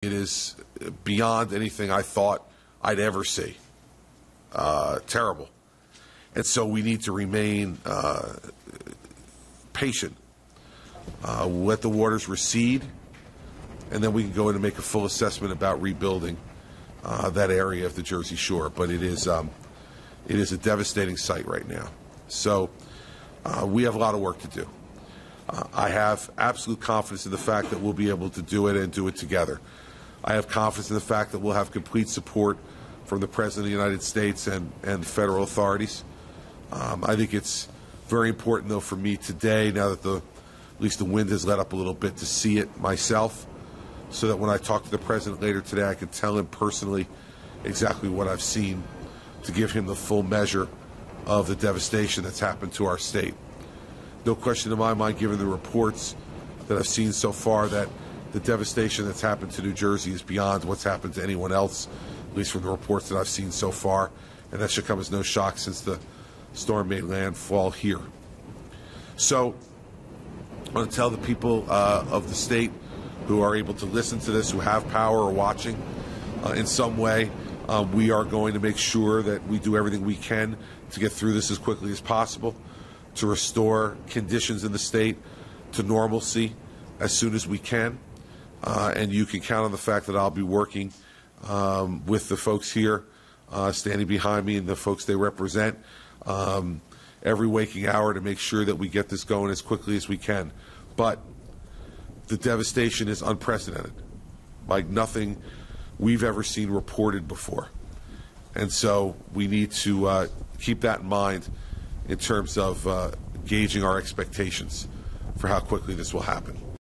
It is beyond anything I thought I'd ever see. Terrible. And so we need to remain patient. Let the waters recede, and then we can go in and make a full assessment about rebuilding that area of the Jersey Shore. But it is a devastating site right now. So we have a lot of work to do. I have absolute confidence in the fact that we'll be able to do it and do it together. I have confidence in the fact that we'll have complete support from the President of the United States and federal authorities. I think it's very important, though, for me today, now that at least the wind has let up a little bit, to see it myself, so that when I talk to the President later today, I can tell him personally exactly what I've seen, to give him the full measure of the devastation that's happened to our state. No question in my mind, given the reports that I've seen so far, that the devastation that's happened to New Jersey is beyond what's happened to anyone else, at least from the reports that I've seen so far, and that should come as no shock since the storm made landfall here. So I want to tell the people of the state who are able to listen to this, who have power or watching in some way, we are going to make sure that we do everything we can to get through this as quickly as possible, to restore conditions in the state to normalcy as soon as we can. And you can count on the fact that I'll be working with the folks here standing behind me and the folks they represent every waking hour to make sure that we get this going as quickly as we can. But the devastation is unprecedented, like nothing we've ever seen reported before. And so we need to keep that in mind in terms of gauging our expectations for how quickly this will happen.